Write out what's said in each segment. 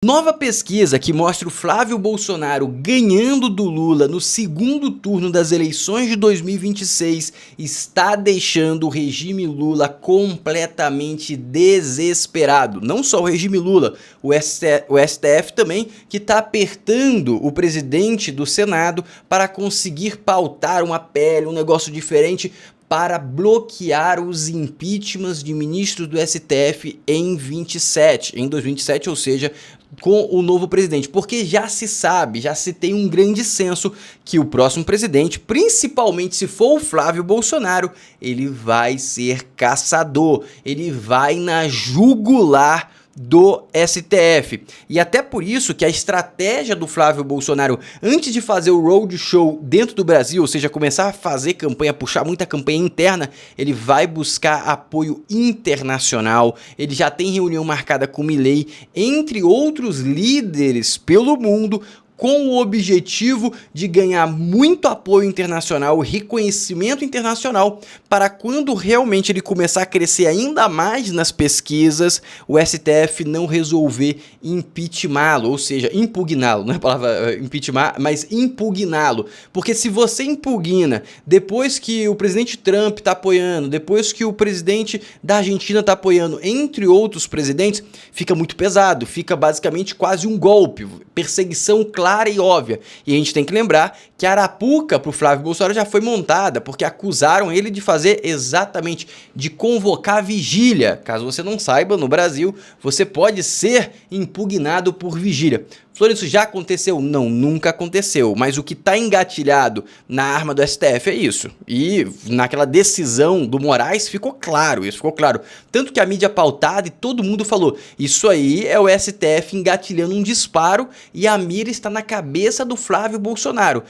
Nova pesquisa que mostra o Flávio Bolsonaro ganhando do Lula no segundo turno das eleições de 2026 está deixando o regime Lula completamente desesperado. Não só o regime Lula, o STF também, que está apertando o presidente do Senado para conseguir pautar uma PL, um negócio diferente, para bloquear os impeachments de ministros do STF em 2027, ou seja, com o novo presidente, porque já se sabe, já se tem um grande senso que o próximo presidente, principalmente se for o Flávio Bolsonaro, ele vai ser caçador, ele vai na jugular do STF. E até por isso que a estratégia do Flávio Bolsonaro, antes de fazer o roadshow dentro do Brasil, ou seja, começar a fazer campanha, puxar muita campanha interna, ele vai buscar apoio internacional, ele já tem reunião marcada com Milei, entre outros líderes pelo mundo, com o objetivo de ganhar muito apoio internacional, reconhecimento internacional, para quando realmente ele começar a crescer ainda mais nas pesquisas, o STF não resolver impeachmá-lo, ou seja, impugná-lo, não é a palavra impeachment, mas impugná-lo. Porque se você impugna, depois que o presidente Trump está apoiando, depois que o presidente da Argentina está apoiando, entre outros presidentes, fica muito pesado, fica basicamente quase um golpe, perseguição clara e óbvia. E a gente tem que lembrar que a arapuca para o Flávio Bolsonaro já foi montada, porque acusaram ele de fazer exatamente, de convocar vigília. Caso você não saiba, no Brasil, você pode ser impugnado por vigília. Flor, isso já aconteceu? Não, nunca aconteceu. Mas o que está engatilhado na arma do STF é isso. E naquela decisão do Moraes ficou claro, isso ficou claro. Tanto que a mídia pautada e todo mundo falou, isso aí é o STF engatilhando um disparo e a mira está na cabeça do Flávio Bolsonaro.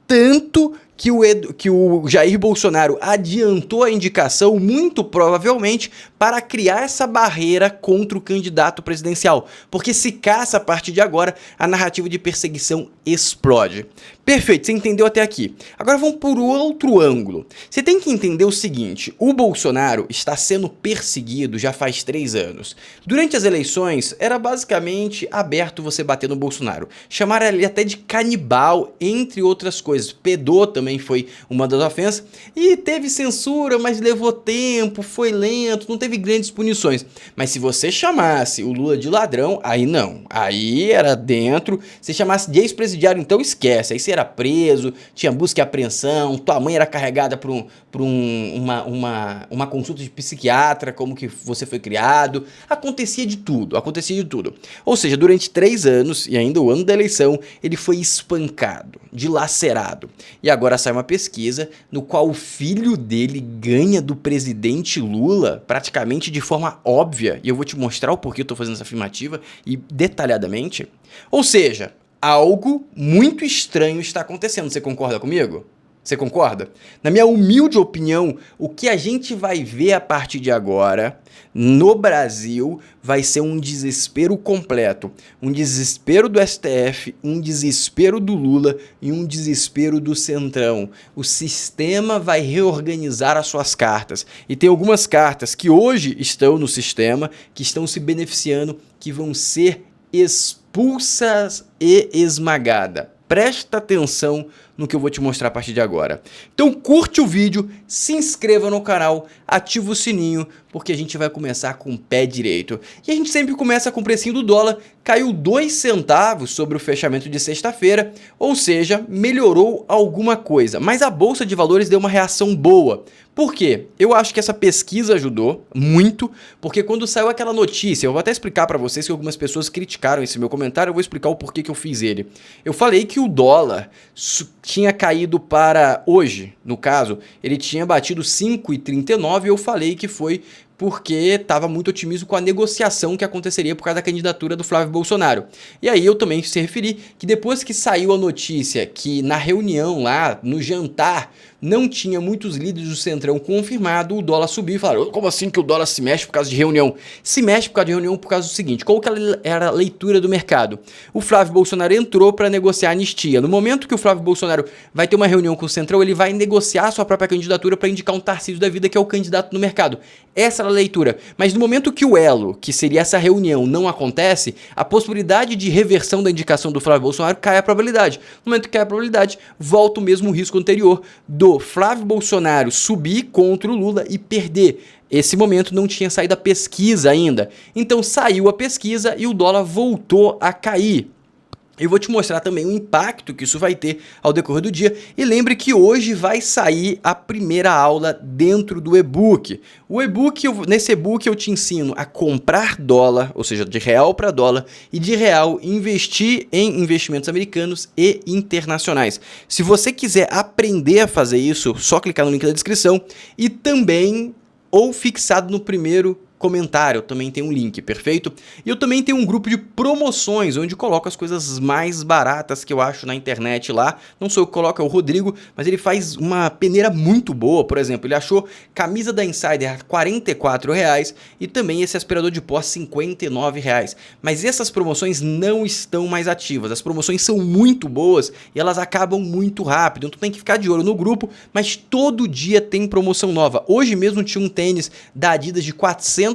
Tanto que o Jair Bolsonaro adiantou a indicação, muito provavelmente, para criar essa barreira contra o candidato presidencial. Porque se caça a partir de agora, a narrativa de perseguição explode. Perfeito, você entendeu até aqui. Agora vamos por outro ângulo. Você tem que entender o seguinte, o Bolsonaro está sendo perseguido já faz 3 anos. Durante as eleições, era basicamente aberto você bater no Bolsonaro. Chamaram ele até de canibal, entre outras coisas. Pedou também foi uma das ofensas, e teve censura, mas levou tempo, foi lento, não teve grandes punições. Mas se você chamasse o Lula de ladrão, aí não, aí era dentro. Se chamasse de ex-presidiário, então esquece, aí você era preso, tinha busca e apreensão, tua mãe era carregada para uma consulta de psiquiatra, como que você foi criado, acontecia de tudo, Ou seja, durante 3 anos, e ainda o ano da eleição, ele foi espancado, dilacerado, e agora sai uma pesquisa no qual o filho dele ganha do presidente Lula praticamente de forma óbvia, e eu vou te mostrar o porquê eu tô fazendo essa afirmativa e detalhadamente. Ou seja, algo muito estranho está acontecendo, você concorda comigo? Você concorda? Na minha humilde opinião, o que a gente vai ver a partir de agora no Brasil vai ser um desespero completo. Um desespero do STF, um desespero do Lula e um desespero do Centrão. O sistema vai reorganizar as suas cartas. E tem algumas cartas que hoje estão no sistema, que estão se beneficiando, que vão ser expulsas e esmagadas. Presta atenção no que eu vou te mostrar a partir de agora. Então curte o vídeo, se inscreva no canal, ativa o sininho, porque a gente vai começar com o pé direito. E a gente sempre começa com o precinho do dólar, caiu 2 centavos sobre o fechamento de sexta-feira, ou seja, melhorou alguma coisa. Mas a Bolsa de Valores deu uma reação boa. Por quê? Eu acho que essa pesquisa ajudou muito, porque quando saiu aquela notícia, eu vou até explicar para vocês que algumas pessoas criticaram esse meu comentário, eu vou explicar o porquê que eu fiz ele. Eu falei que o dólar tinha caído para hoje, no caso, ele tinha batido 5,39 e eu falei que foi porque estava muito otimista com a negociação que aconteceria por causa da candidatura do Flávio Bolsonaro. E aí eu também se referi que depois que saiu a notícia que na reunião lá, no jantar, não tinha muitos líderes do Centrão confirmado, o dólar subiu e falaram, como assim que o dólar se mexe por causa de reunião? Se mexe por causa de reunião por causa do seguinte, qual que era a leitura do mercado? O Flávio Bolsonaro entrou para negociar a anistia. No momento que o Flávio Bolsonaro vai ter uma reunião com o Centrão, ele vai negociar a sua própria candidatura para indicar um Tarcísio da vida, que é o candidato no mercado. Essa era a leitura. Mas no momento que o elo, que seria essa reunião, não acontece, a possibilidade de reversão da indicação do Flávio Bolsonaro cai a probabilidade. No momento que cai a probabilidade, volta o mesmo risco anterior do Flávio Bolsonaro subir contra o Lula e perder. Esse momento não tinha saído a pesquisa ainda. Então saiu a pesquisa e o dólar voltou a cair. Eu vou te mostrar também o impacto que isso vai ter ao decorrer do dia. E lembre que hoje vai sair a primeira aula dentro do e-book. Nesse e-book eu te ensino a comprar dólar, ou seja, de real para dólar, e de real investir em investimentos americanos e internacionais. Se você quiser aprender a fazer isso, só clicar no link da descrição e também ou fixado no primeiro comentário, também tem um link, perfeito? E eu também tenho um grupo de promoções, onde coloco as coisas mais baratas que eu acho na internet lá. Não sou eu que coloco, é o Rodrigo, mas ele faz uma peneira muito boa. Por exemplo, ele achou camisa da Insider a R$ 44,00 e também esse aspirador de pó a R$ 59,00. Mas essas promoções não estão mais ativas, as promoções são muito boas e elas acabam muito rápido, então tu tem que ficar de olho no grupo, mas todo dia tem promoção nova. Hoje mesmo tinha um tênis da Adidas de R$ 400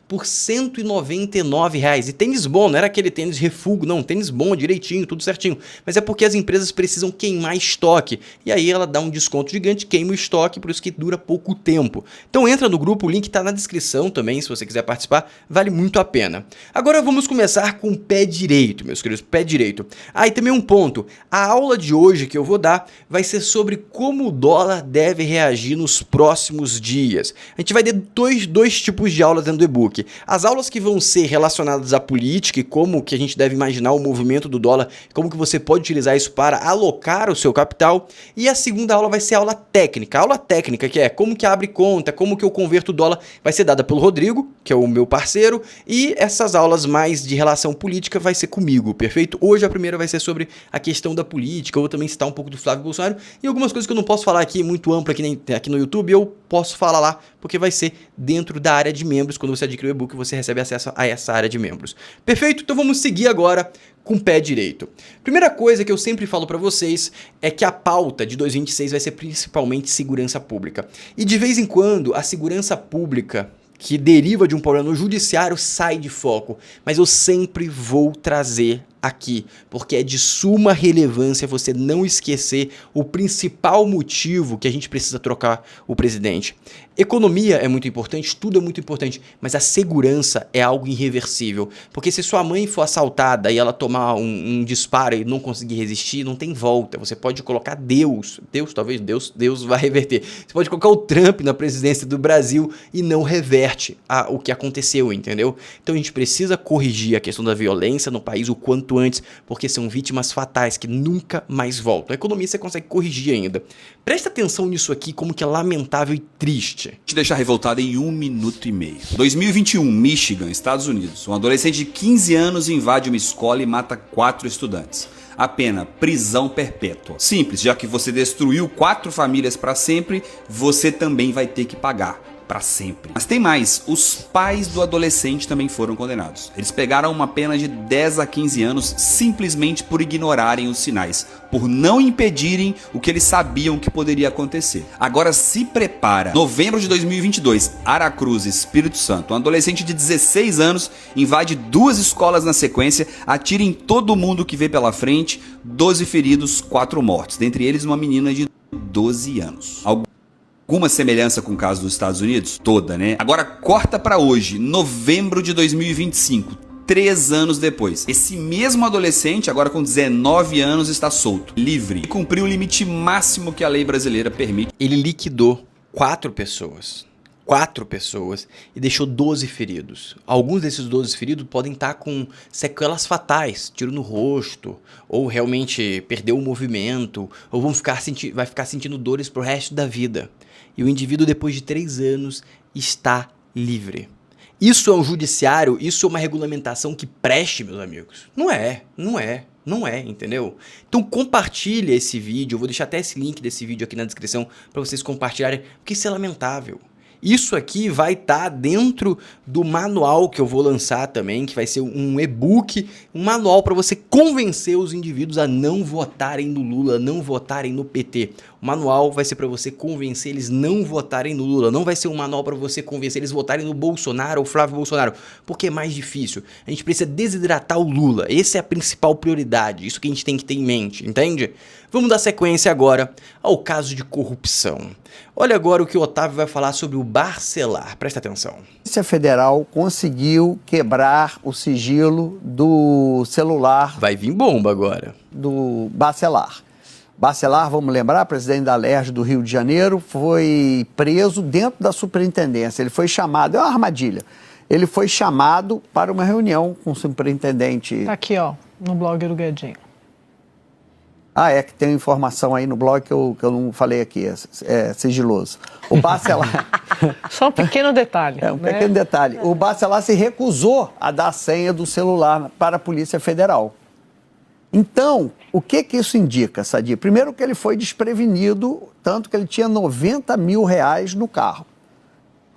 por R$ 199. E tênis bom, não era aquele tênis refugo, não, tênis bom, direitinho, tudo certinho. Mas é porque as empresas precisam queimar estoque. E aí ela dá um desconto gigante, queima o estoque, por isso que dura pouco tempo. Então entra no grupo, o link está na descrição também, se você quiser participar, vale muito a pena. Agora vamos começar com o pé direito, meus queridos, pé direito. Ah, e também um ponto, a aula de hoje que eu vou dar vai ser sobre como o dólar deve reagir nos próximos dias. A gente vai ter dois tipos de aulas dentro do e-book. As aulas que vão ser relacionadas à política e como que a gente deve imaginar o movimento do dólar, como que você pode utilizar isso para alocar o seu capital. E a segunda aula vai ser a aula técnica. A aula técnica, que é como que abre conta, como que eu converto o dólar, vai ser dada pelo Rodrigo, que é o meu parceiro, e essas aulas mais de relação política vai ser comigo, perfeito? Hoje a primeira vai ser sobre a questão da política, eu vou também citar um pouco do Flávio Bolsonaro e algumas coisas que eu não posso falar aqui muito amplo aqui no YouTube, eu posso falar lá, porque vai ser dentro da área de membros. Quando você adquire o e-book, você recebe acesso a essa área de membros. Perfeito? Então vamos seguir agora com o pé direito. Primeira coisa que eu sempre falo para vocês é que a pauta de 2026 vai ser principalmente segurança pública. E de vez em quando a segurança pública que deriva de um problema no judiciário sai de foco, mas eu sempre vou trazer aqui, porque é de suma relevância você não esquecer o principal motivo que a gente precisa trocar o presidente. Economia é muito importante, tudo é muito importante, mas a segurança é algo irreversível, porque se sua mãe for assaltada e ela tomar um disparo e não conseguir resistir, não tem volta. Você pode colocar Deus vai reverter. Você pode colocar o Trump na presidência do Brasil e não reverte o que aconteceu, entendeu? Então a gente precisa corrigir a questão da violência no país o quanto antes, porque são vítimas fatais que nunca mais voltam. A economia você consegue corrigir ainda. Presta atenção nisso aqui, como que é lamentável e triste. Te deixar revoltado em 1 minuto e meio. 2021, Michigan, Estados Unidos. Um adolescente de 15 anos invade uma escola e mata 4 estudantes. A pena, prisão perpétua. Simples, já que você destruiu 4 famílias para sempre, você também vai ter que pagar. Para sempre. Mas tem mais, os pais do adolescente também foram condenados. Eles pegaram uma pena de 10 a 15 anos simplesmente por ignorarem os sinais, por não impedirem o que eles sabiam que poderia acontecer. Agora se prepara. Novembro de 2022, Aracruz, Espírito Santo. Um adolescente de 16 anos invade 2 escolas na sequência, atira em todo mundo que vê pela frente, 12 feridos, 4 mortos. Dentre eles uma menina de 12 anos. Alguma semelhança com o caso dos Estados Unidos? Toda, né? Agora corta pra hoje, novembro de 2025, 3 anos depois. Esse mesmo adolescente, agora com 19 anos, está solto, livre, e cumpriu o limite máximo que a lei brasileira permite. Ele liquidou 4 pessoas e deixou 12 feridos. Alguns desses 12 feridos podem estar com sequelas fatais, tiro no rosto, ou realmente perdeu o movimento, ou vai ficar sentindo dores pro resto da vida. E o indivíduo, depois de 3 anos, está livre. Isso é um judiciário, isso é uma regulamentação que preste, meus amigos? Não é, entendeu? Então compartilha esse vídeo, eu vou deixar até esse link desse vídeo aqui na descrição para vocês compartilharem, porque isso é lamentável. Isso aqui vai estar dentro do manual que eu vou lançar também, que vai ser um e-book, um manual para você convencer os indivíduos a não votarem no Lula, não votarem no PT. O manual vai ser para você convencer eles não votarem no Lula, não vai ser um manual para você convencer eles votarem no Bolsonaro ou Flávio Bolsonaro, porque é mais difícil. A gente precisa desidratar o Lula, essa é a principal prioridade, isso que a gente tem que ter em mente, entende? Vamos dar sequência agora ao caso de corrupção. Olha agora o que o Otávio vai falar sobre o Bacelar, presta atenção. A Polícia Federal conseguiu quebrar o sigilo do celular Vai vir bomba agora. do Bacelar. Bacelar, vamos lembrar, presidente da Alerj do Rio de Janeiro, foi preso dentro da superintendência. Ele foi chamado, é uma armadilha, ele foi chamado para uma reunião com o superintendente. Tá aqui, ó, no blog do Guedinho. Ah, é que tem informação aí no blog que eu não falei aqui, é sigiloso. O Bacelar... Só um pequeno detalhe. É um pequeno detalhe. O Bacelar se recusou a dar a senha do celular para a Polícia Federal. Então, o que isso indica, Sadi? Primeiro que ele foi desprevenido, tanto que ele tinha 90 mil reais no carro,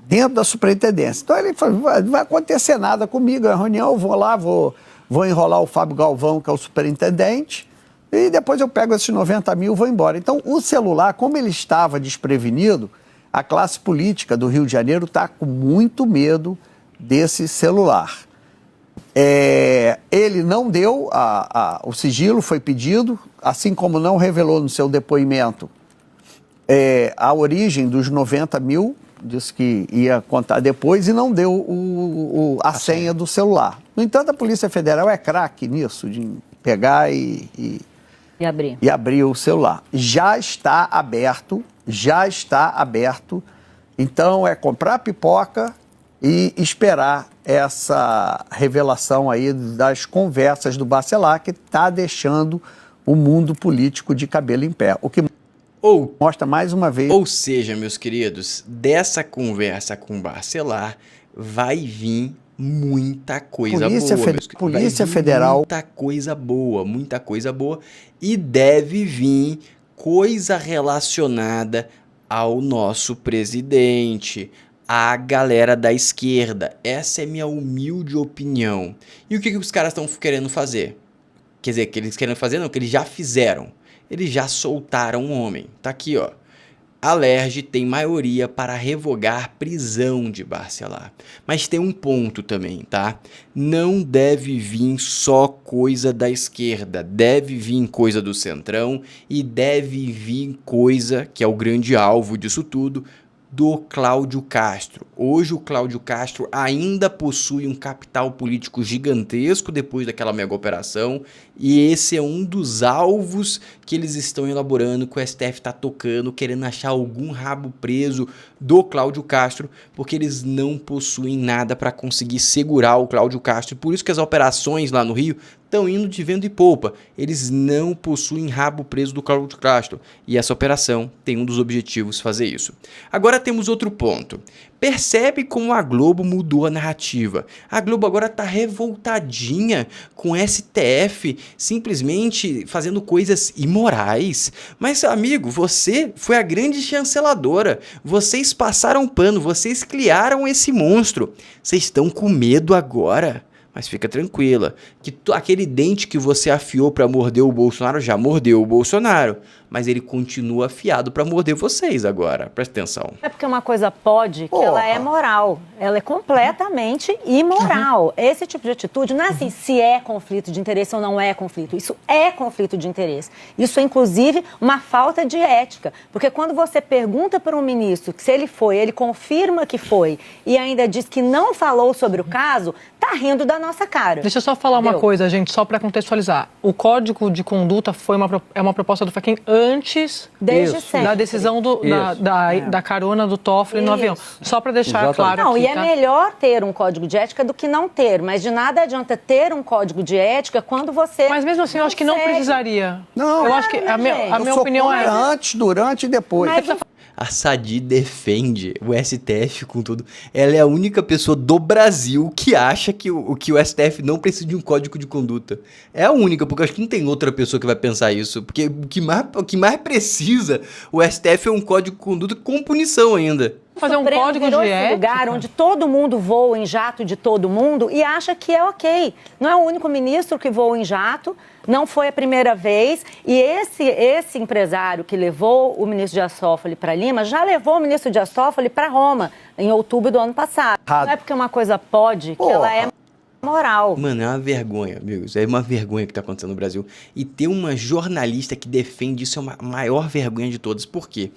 dentro da superintendência. Então ele falou, não vai acontecer nada comigo, é reunião, eu vou lá, vou enrolar o Fábio Galvão, que é o superintendente, e depois eu pego esses 90 mil e vou embora. Então, o celular, como ele estava desprevenido, a classe política do Rio de Janeiro está com muito medo desse celular. Ele não deu, o sigilo foi pedido, assim como não revelou no seu depoimento a origem dos 90 mil, disse que ia contar depois, e não deu a senha do celular. No entanto, a Polícia Federal é craque nisso, de pegar e abrir o celular. Já está aberto, então é comprar pipoca e esperar essa revelação aí das conversas do Bacelar, que está deixando o mundo político de cabelo em pé. O que mostra mais uma vez... Ou seja, meus queridos, dessa conversa com o Bacelar vai vir muita coisa boa. Polícia Federal. Muita coisa boa. E deve vir coisa relacionada ao nosso presidente, à galera da esquerda. Essa é minha humilde opinião. E o que os caras estão querendo fazer? Quer dizer, que eles querem fazer não, que eles já fizeram. Eles já soltaram um homem. Tá aqui, ó. A Alerj tem maioria para revogar prisão de Bacelar. Mas tem um ponto também, tá? Não deve vir só coisa da esquerda, deve vir coisa do centrão e deve vir coisa, que é o grande alvo disso tudo, do Cláudio Castro. Hoje o Cláudio Castro ainda possui um capital político gigantesco depois daquela mega operação, e esse é um dos alvos que eles estão elaborando, que o STF está tocando, querendo achar algum rabo preso do Cláudio Castro, porque eles não possuem nada para conseguir segurar o Cláudio Castro, por isso que as operações lá no Rio estão indo de vento e poupa. Eles não possuem rabo preso do Cláudio Castro. E essa operação tem um dos objetivos fazer isso. Agora temos outro ponto. Percebe como a Globo mudou a narrativa. A Globo agora está revoltadinha com o STF simplesmente fazendo coisas imorais. Mas, amigo, você foi a grande chanceladora. Vocês passaram pano, vocês criaram esse monstro. Vocês estão com medo agora? Mas fica tranquila, que aquele dente que você afiou para morder o Bolsonaro já mordeu o Bolsonaro, mas ele continua afiado para morder vocês agora, presta atenção. É porque uma coisa pode, que ela é moral, ela é completamente imoral. Esse tipo de atitude não é assim se é conflito de interesse ou não é conflito, isso é conflito de interesse. Isso é inclusive uma falta de ética, porque quando você pergunta para um ministro que se ele foi, ele confirma que foi e ainda diz que não falou sobre o caso, tá rindo da nossa cara. Deixa eu só falar uma coisa, gente, só para contextualizar. O Código de Conduta é uma proposta do Fachin antes da decisão da carona do Toffoli no avião. Só para deixar claro não, aqui, e é melhor ter um código de ética do que não ter, mas de nada adianta ter um código de ética quando você... Mas mesmo assim, eu acho que não precisaria. Não, eu acho que a minha opinião é... antes, durante e depois. A Sadi defende o STF com tudo. Ela é a única pessoa do Brasil que acha que o STF não precisa de um código de conduta. É a única, porque eu acho que não tem outra pessoa que vai pensar isso. Porque o que mais precisa, o STF é um código de conduta com punição ainda. fazer um código de ética. Lugar onde todo mundo voa em jato de todo mundo e acha que é ok. Não é o único ministro que voa em jato, não foi a primeira vez. E esse empresário que levou o ministro Dias Toffoli para Lima já levou o ministro Dias Toffoli para Roma em outubro do ano passado. Não é porque uma coisa pode que ela é moral. Mano, é uma vergonha, amigos. É uma vergonha que tá acontecendo no Brasil. E ter uma jornalista que defende isso é a maior vergonha de todas. Por quê?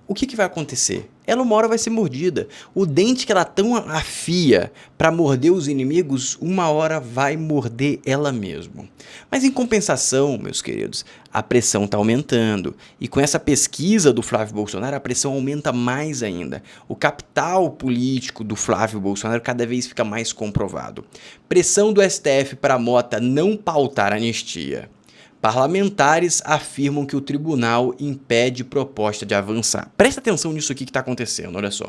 O que vai acontecer? Ela uma hora vai ser mordida. O dente que ela tão afia para morder os inimigos, uma hora vai morder ela mesma. Mas em compensação, meus queridos, a pressão está aumentando. E com essa pesquisa do Flávio Bolsonaro, a pressão aumenta mais ainda. O capital político do Flávio Bolsonaro cada vez fica mais comprovado. Pressão do STF para Mota não pautar anistia. Parlamentares afirmam que o tribunal impede proposta de avançar. Presta atenção nisso aqui que está acontecendo, olha só.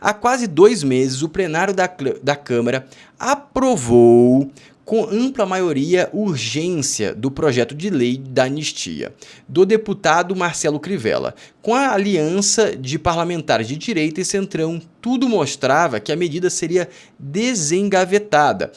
Há quase 2 meses, o plenário da Câmara aprovou com ampla maioria urgência do projeto de lei da anistia do deputado Marcelo Crivella. Com a aliança de parlamentares de direita e centrão, tudo mostrava que a medida seria desengavetada.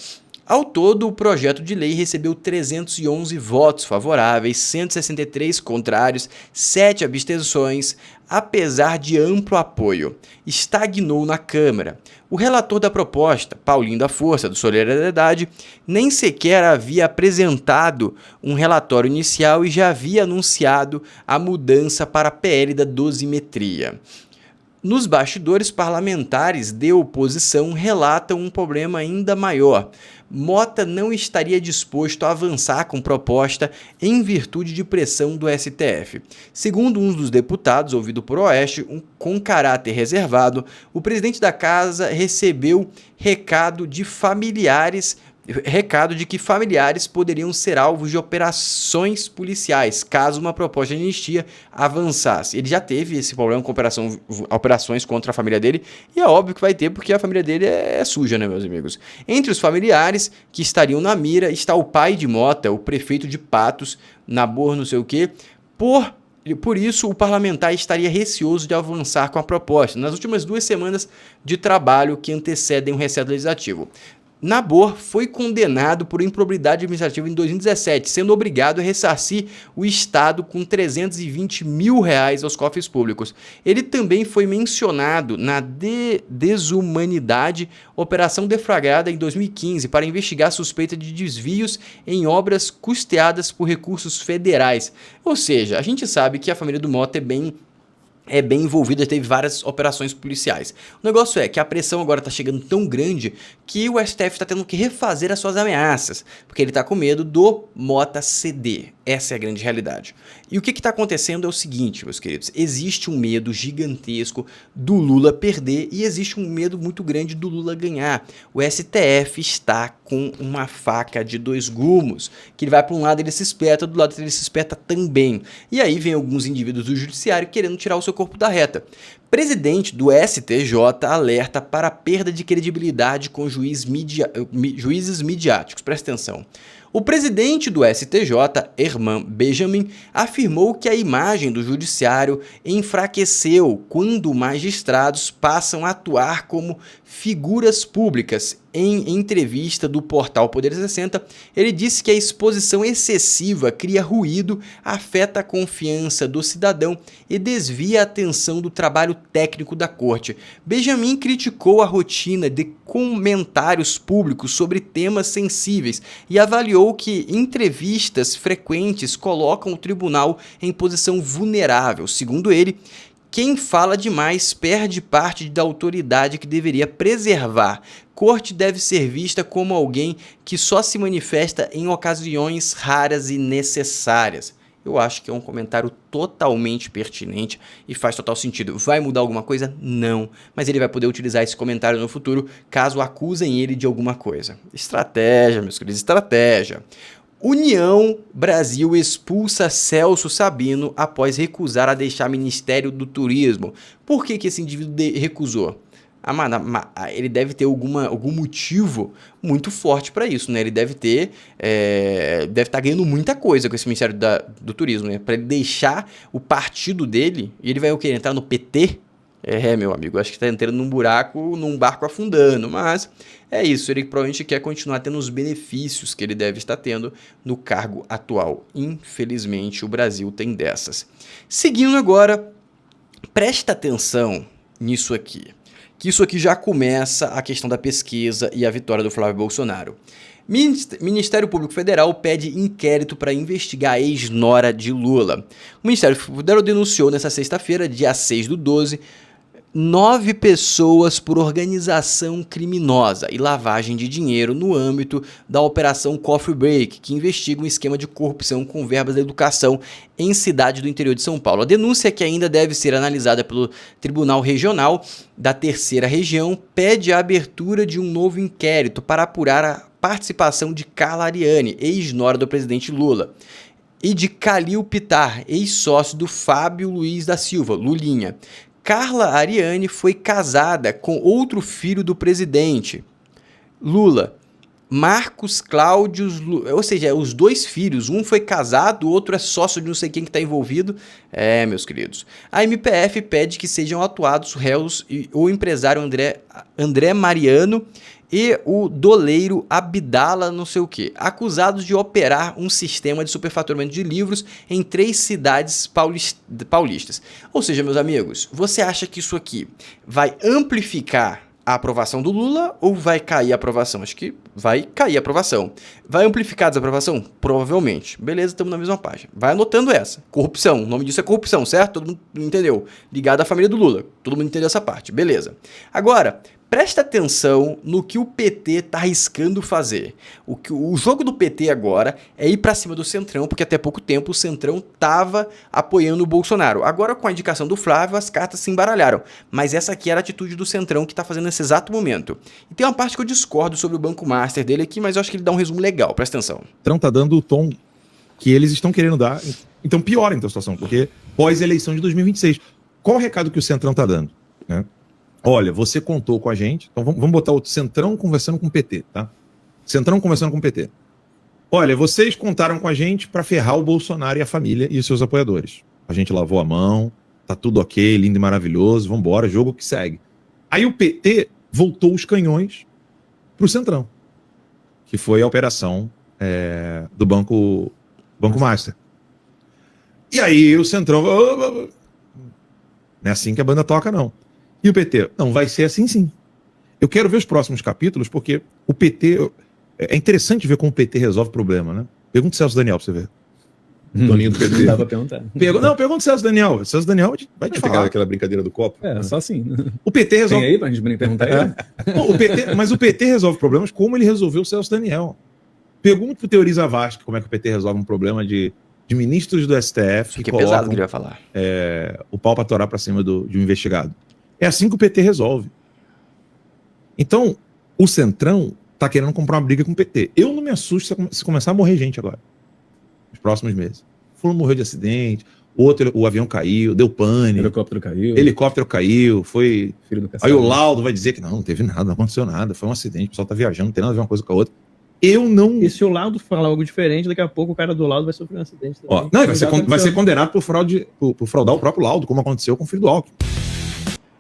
Ao todo, o projeto de lei recebeu 311 votos favoráveis, 163 contrários, 7 abstenções, apesar de amplo apoio. Estagnou na Câmara. O relator da proposta, Paulinho da Força, do Solidariedade, nem sequer havia apresentado um relatório inicial e já havia anunciado a mudança para a PL da dosimetria. Nos bastidores, parlamentares de oposição relatam um problema ainda maior. Mota não estaria disposto a avançar com proposta em virtude de pressão do STF. Segundo um dos deputados, ouvido por Oeste, com caráter reservado, o presidente da casa recebeu recado de que familiares poderiam ser alvos de operações policiais, caso uma proposta de anistia avançasse. Ele já teve esse problema com operações contra a família dele, e é óbvio que vai ter, porque a família dele é suja, né, meus amigos? Entre os familiares que estariam na mira está o pai de Mota, o prefeito de Patos, Nabor não sei o quê, Por isso, o parlamentar estaria receoso de avançar com a proposta nas últimas 2 semanas de trabalho que antecedem o recesso legislativo. Nabor foi condenado por improbidade administrativa em 2017, sendo obrigado a ressarcir o Estado com R$320 mil aos cofres públicos. Ele também foi mencionado na desumanidade operação deflagrada em 2015 para investigar suspeita de desvios em obras custeadas por recursos federais. Ou seja, a gente sabe que a família do Mota é bem envolvida, teve várias operações policiais. O negócio é que a pressão agora está chegando tão grande que o STF está tendo que refazer as suas ameaças, porque ele está com medo do Mota ceder. Essa é a grande realidade. E o que está acontecendo é o seguinte, meus queridos, existe um medo gigantesco do Lula perder e existe um medo muito grande do Lula ganhar. O STF está com uma faca de 2 gumes, que ele vai para um lado ele se espeta, do lado ele se espeta também. E aí vem alguns indivíduos do judiciário querendo tirar o seu corpo da reta. Presidente do STJ alerta para a perda de credibilidade com juízes midiáticos. Presta atenção. O presidente do STJ, Herman Benjamin, afirmou que a imagem do judiciário enfraqueceu quando magistrados passam a atuar como figuras públicas. Em entrevista do portal Poder 60, ele disse que a exposição excessiva cria ruído, afeta a confiança do cidadão e desvia a atenção do trabalho técnico da corte. Benjamin criticou a rotina de comentários públicos sobre temas sensíveis e avaliou que entrevistas frequentes colocam o tribunal em posição vulnerável. Segundo ele, quem fala demais perde parte da autoridade que deveria preservar. Corte deve ser vista como alguém que só se manifesta em ocasiões raras e necessárias. Eu acho que é um comentário totalmente pertinente e faz total sentido. Vai mudar alguma coisa? Não. Mas ele vai poder utilizar esse comentário no futuro caso acusem ele de alguma coisa. Estratégia, meus queridos, estratégia. União Brasil expulsa Celso Sabino após recusar a deixar Ministério do Turismo. Por que esse indivíduo recusou? Ele deve ter algum motivo muito forte para isso, né? Ele deve estar ganhando muita coisa com esse Ministério do Turismo, né? Para ele deixar o partido dele, e ele vai o quê? Entrar no PT? Meu amigo, acho que está entrando num buraco, num barco afundando, mas é isso, ele provavelmente quer continuar tendo os benefícios que ele deve estar tendo no cargo atual. Infelizmente, o Brasil tem dessas. Seguindo agora, presta atenção nisso aqui, que isso aqui já começa a questão da pesquisa e a vitória do Flávio Bolsonaro. Ministério Público Federal pede inquérito para investigar a ex-nora de Lula. O Ministério Federal denunciou nesta sexta-feira, dia 6/12, 9 pessoas por organização criminosa e lavagem de dinheiro no âmbito da Operação Coffee Break, que investiga um esquema de corrupção com verbas da educação em cidade do interior de São Paulo. A denúncia, que ainda deve ser analisada pelo Tribunal Regional da Terceira Região, pede a abertura de um novo inquérito para apurar a participação de Carla Ariane, ex-nora do presidente Lula, e de Calil Pitar, ex-sócio do Fábio Luiz da Silva, Lulinha. Carla Ariane foi casada com outro filho do presidente, Lula, Marcos Cláudio, ou seja, os 2 filhos, um foi casado, o outro é sócio de não sei quem que está envolvido. Meus queridos. A MPF pede que sejam atuados réus o empresário André Mariano e o doleiro Abdala não sei o que, acusados de operar um sistema de superfaturamento de livros em 3 cidades paulistas. Ou seja, meus amigos, você acha que isso aqui vai amplificar a aprovação do Lula ou vai cair a aprovação? Acho que vai cair a aprovação. Vai amplificar a desaprovação? Provavelmente. Beleza, estamos na mesma página. Vai anotando essa. Corrupção. O nome disso é corrupção, certo? Todo mundo entendeu. Ligado à família do Lula. Todo mundo entendeu essa parte. Beleza. Agora, presta atenção no que o PT está arriscando fazer. O jogo do PT agora é ir para cima do Centrão, porque até pouco tempo o Centrão estava apoiando o Bolsonaro. Agora, com a indicação do Flávio, as cartas se embaralharam. Mas essa aqui era a atitude do Centrão que está fazendo nesse exato momento. E tem uma parte que eu discordo sobre o Banco Master dele aqui, mas eu acho que ele dá um resumo legal. Presta atenção. O Centrão está dando o tom que eles estão querendo dar. Então piora então a situação, porque pós-eleição de 2026. Qual o recado que o Centrão está dando, né? Olha, você contou com a gente, então vamos botar o Centrão conversando com o PT, tá? Centrão conversando com o PT. Olha, vocês contaram com a gente para ferrar o Bolsonaro e a família e os seus apoiadores. A gente lavou a mão, tá tudo ok, lindo e maravilhoso, vambora, jogo que segue. Aí o PT voltou os canhões pro Centrão, que foi a operação do Banco Master. E aí o Centrão... Não é assim que a banda toca, não. E o PT? Não, vai ser assim sim. Eu quero ver os próximos capítulos, porque o PT... É interessante ver como o PT resolve o problema, né? Pergunta o Celso Daniel pra você ver. Toninho do PT. Dá pra perguntar. Pergunta o Celso Daniel. O Celso Daniel vai te falar. Aquela brincadeira do copo. Só assim. O PT resolve... Tem aí pra gente perguntar ele? Mas o PT resolve problemas como ele resolveu o Celso Daniel. Pergunta pro Teori Zavascki como é que o PT resolve um problema de ministros do STF que colocam pesado que ele vai falar. O pau pra torar pra cima de um investigado. É assim que o PT resolve. Então, o Centrão tá querendo comprar uma briga com o PT. Eu não me assusto se começar a morrer gente agora. Nos próximos meses. Fulano morreu de acidente, o avião caiu, deu pânico. Helicóptero caiu, foi... Filho do Aí o laudo vai dizer que não teve nada, não aconteceu nada, foi um acidente, o pessoal tá viajando, não tem nada a ver uma coisa com a outra. Eu não... E se o laudo falar algo diferente, daqui a pouco o cara do laudo vai sofrer um acidente também. Não, vai ser condenado por fraudar o próprio laudo, como aconteceu com o filho do Alckmin.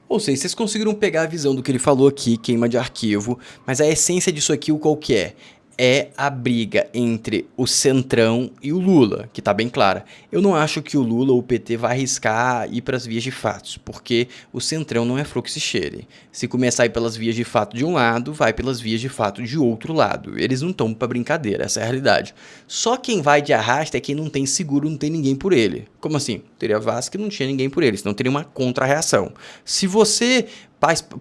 Ou seja, vocês conseguiram pegar a visão do que ele falou aqui, queima de arquivo, mas a essência disso aqui, qual que é? É a briga entre o Centrão e o Lula, que tá bem clara. Eu não acho que o Lula ou o PT vai arriscar ir para as vias de fato, porque o Centrão não é flor que se cheire. Se começar a ir pelas vias de fato de um lado, vai pelas vias de fato de outro lado. Eles não estão para brincadeira, essa é a realidade. Só quem vai de arrasta é quem não tem seguro, não tem ninguém por ele. Como assim? Teria Vasco que não tinha ninguém por ele, senão teria uma contra-reação. Se você...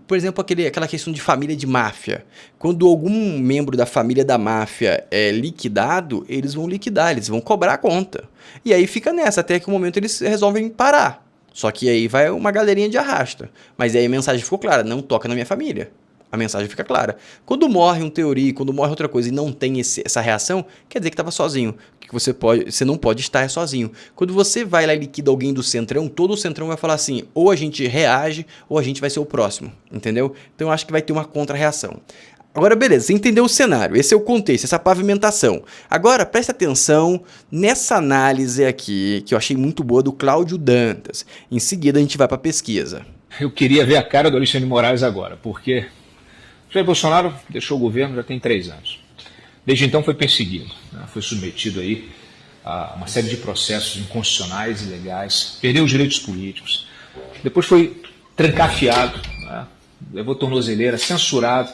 Por exemplo, aquela questão de família de máfia. Quando algum membro da família da máfia é liquidado, eles vão liquidar, eles vão cobrar a conta. E aí fica nessa, até que o momento eles resolvem parar. Só que aí vai uma galerinha de arrasta. Mas aí a mensagem ficou clara, não toca na minha família. A mensagem fica clara. Quando morre um teoria, quando morre outra coisa e não tem essa reação, quer dizer que estava sozinho. Que você não pode estar sozinho. Quando você vai lá e liquida alguém do Centrão, todo o Centrão vai falar assim, ou a gente reage, ou a gente vai ser o próximo. Entendeu? Então eu acho que vai ter uma contra-reação. Agora, beleza, você entendeu o cenário, esse é o contexto, essa pavimentação. Agora, presta atenção nessa análise aqui, que eu achei muito boa, do Cláudio Dantas. Em seguida, a gente vai para a pesquisa. eu queria ver a cara do Alexandre de Moraes agora, porque Jair Bolsonaro deixou o governo já tem 3 anos. Desde então foi perseguido, né? Foi submetido aí a uma série de processos inconstitucionais, ilegais, perdeu os direitos políticos, depois foi trancafiado, né? Levou tornozeleira, censurado,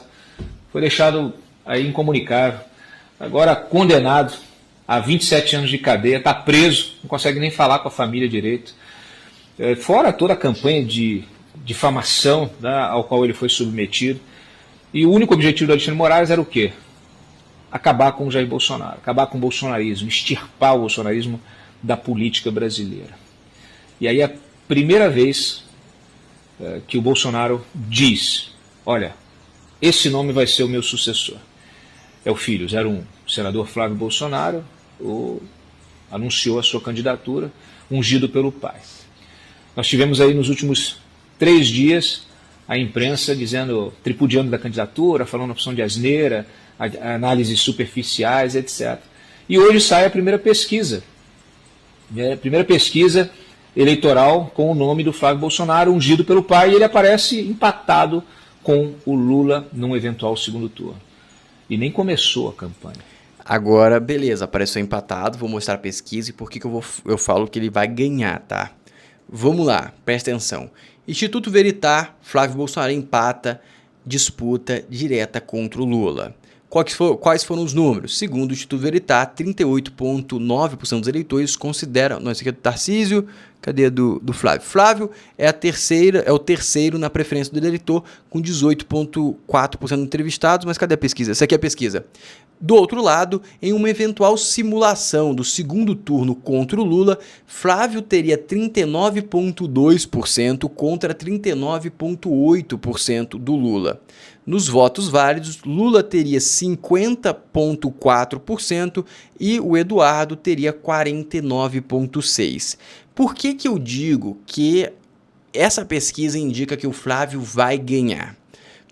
foi deixado aí incomunicável, agora condenado a 27 anos de cadeia, está preso, não consegue nem falar com a família direito, fora toda a campanha de difamação, né, ao qual ele foi submetido. E o único objetivo do Alexandre de Moraes era o quê? Acabar com o Jair Bolsonaro, acabar com o bolsonarismo, extirpar o bolsonarismo da política brasileira. E aí a primeira vez que o Bolsonaro diz, olha, esse nome vai ser o meu sucessor. É o filho 01, o senador Flávio Bolsonaro, anunciou a sua candidatura, ungido pelo pai. Nós tivemos aí nos últimos 3 dias a imprensa dizendo, tripudiando da candidatura, falando opção de asneira, análises superficiais, etc. E hoje sai a primeira pesquisa eleitoral com o nome do Flávio Bolsonaro, ungido pelo pai, e ele aparece empatado com o Lula num eventual segundo turno. E nem começou a campanha. Agora, beleza, apareceu empatado, vou mostrar a pesquisa e por que eu falo que ele vai ganhar, tá? Vamos lá, presta atenção. Instituto Veritar, Flávio Bolsonaro empata disputa direta contra o Lula. Quais foram os números? Segundo o Instituto Veritar, 38,9% dos eleitores consideram... Não, esse aqui é do Tarcísio, cadê do Flávio? Flávio é o terceiro na preferência do eleitor, com 18,4% entrevistados, mas cadê a pesquisa? Essa aqui é a pesquisa. Do outro lado, em uma eventual simulação do segundo turno contra o Lula, Flávio teria 39,2% contra 39,8% do Lula. Nos votos válidos, Lula teria 50,4% e o Eduardo teria 49,6%. Por que eu digo que essa pesquisa indica que o Flávio vai ganhar?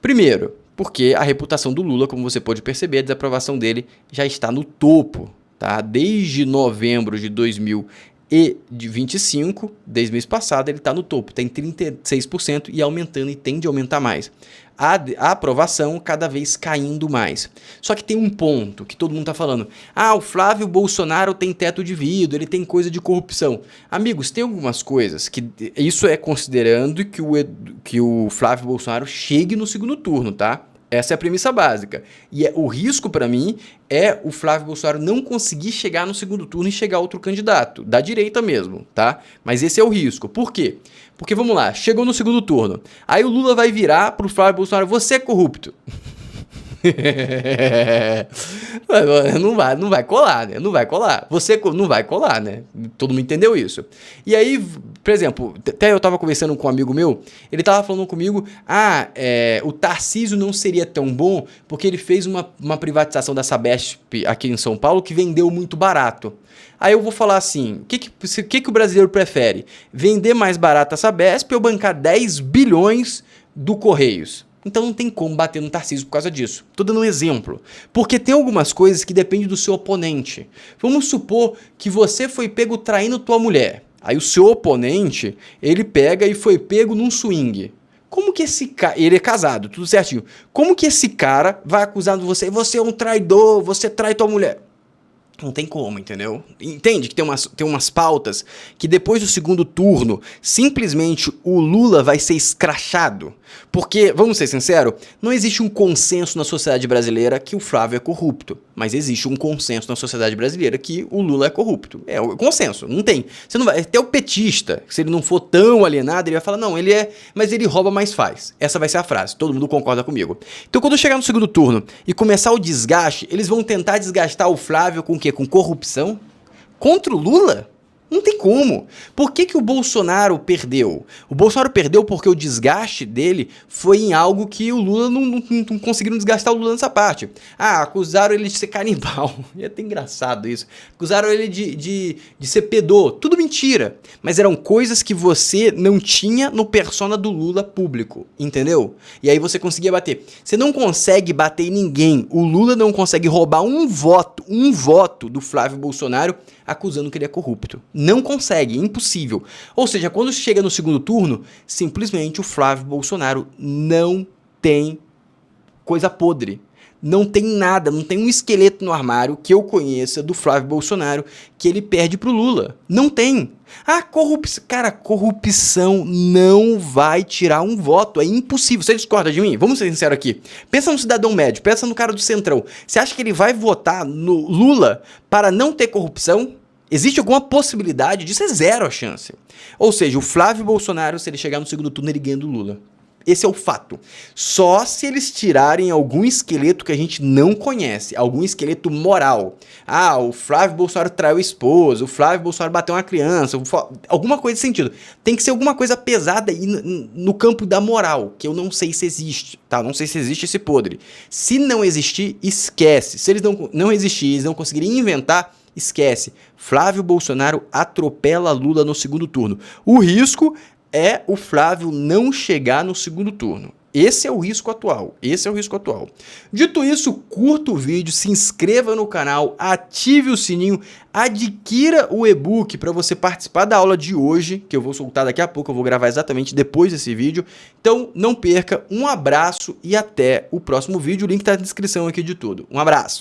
Primeiro, porque a reputação do Lula, como você pode perceber, a desaprovação dele já está no topo, tá? Desde novembro de 2025, desde o mês passado, ele está no topo, tem 36% e aumentando e tende a aumentar mais. A aprovação cada vez caindo mais. Só que tem um ponto que todo mundo está falando. Ah, o Flávio Bolsonaro tem teto de vidro, ele tem coisa de corrupção. Amigos, tem algumas coisas que isso é considerando que o Flávio Bolsonaro chegue no segundo turno, tá? Essa é a premissa básica. E o risco para mim é o Flávio Bolsonaro não conseguir chegar no segundo turno e chegar outro candidato, da direita mesmo, tá? Mas esse é o risco. Por quê? Porque, vamos lá, chegou no segundo turno. Aí o Lula vai virar pro Flávio Bolsonaro, você é corrupto. Não vai colar, né? Não vai colar. Você não vai colar, né? Todo mundo entendeu isso. E aí, por exemplo, até eu tava conversando com um amigo meu, ele tava falando comigo, o Tarcísio não seria tão bom porque ele fez uma privatização da Sabesp aqui em São Paulo que vendeu muito barato. Aí eu vou falar assim, o que o brasileiro prefere? Vender mais barato a Sabesp ou bancar 10 bilhões do Correios? Então não tem como bater no Tarcísio por causa disso. Tô dando um exemplo. Porque tem algumas coisas que dependem do seu oponente. Vamos supor que você foi pego traindo tua mulher. Aí o seu oponente, ele pega e foi pego num swing. Como que esse cara... Ele é casado, tudo certinho. Como que esse cara vai acusando você? Você é um traidor, você trai tua mulher. Não tem como, entendeu? Entende que tem umas pautas que depois do segundo turno, simplesmente o Lula vai ser escrachado. Porque, vamos ser sinceros, não existe um consenso na sociedade brasileira que o Flávio é corrupto. Mas existe um consenso na sociedade brasileira que o Lula é corrupto. É o consenso, não tem. Você não vai, até o petista, se ele não for tão alienado, ele vai falar, não, ele é, mas ele rouba, mais faz. Essa vai ser a frase, todo mundo concorda comigo. Então quando chegar no segundo turno e começar o desgaste, eles vão tentar desgastar o Flávio com o quê? Com corrupção? Contra o Lula? Não tem como. Por que o Bolsonaro perdeu? O Bolsonaro perdeu porque o desgaste dele foi em algo que o Lula não conseguiram desgastar o Lula nessa parte. Acusaram ele de ser canibal. É até engraçado isso. Acusaram ele de ser pedô. Tudo mentira. Mas eram coisas que você não tinha no persona do Lula público. Entendeu? E aí você conseguia bater. Você não consegue bater em ninguém. O Lula não consegue roubar um voto do Flávio Bolsonaro acusando que ele é corrupto. Não consegue, impossível. Ou seja, quando chega no segundo turno, simplesmente o Flávio Bolsonaro não tem coisa podre. Não tem nada, não tem um esqueleto no armário que eu conheça do Flávio Bolsonaro que ele perde pro Lula. Não tem. Ah, corrupção. Cara, corrupção não vai tirar um voto. É impossível. Você discorda de mim? Vamos ser sinceros aqui. Pensa no cidadão médio, pensa no cara do Centrão. Você acha que ele vai votar no Lula para não ter corrupção? Existe alguma possibilidade disso? É zero a chance. Ou seja, o Flávio Bolsonaro, se ele chegar no segundo turno, ele ganha do Lula. Esse é o fato. Só se eles tirarem algum esqueleto que a gente não conhece, algum esqueleto moral. Ah, o Flávio Bolsonaro traiu a esposa, o Flávio Bolsonaro bateu uma criança, alguma coisa desse sentido. Tem que ser alguma coisa pesada aí no campo da moral, que eu não sei se existe, tá? Não sei se existe esse podre. Se não existir, esquece. Se eles não existirem, eles não conseguirem inventar, esquece. Flávio Bolsonaro atropela Lula no segundo turno. O risco é o Flávio não chegar no segundo turno. Esse é o risco atual. Esse é o risco atual. Dito isso, curta o vídeo, se inscreva no canal, ative o sininho, adquira o e-book para você participar da aula de hoje, que eu vou soltar daqui a pouco, eu vou gravar exatamente depois desse vídeo. Então, não perca, um abraço e até o próximo vídeo. O link está na descrição aqui de tudo. Um abraço!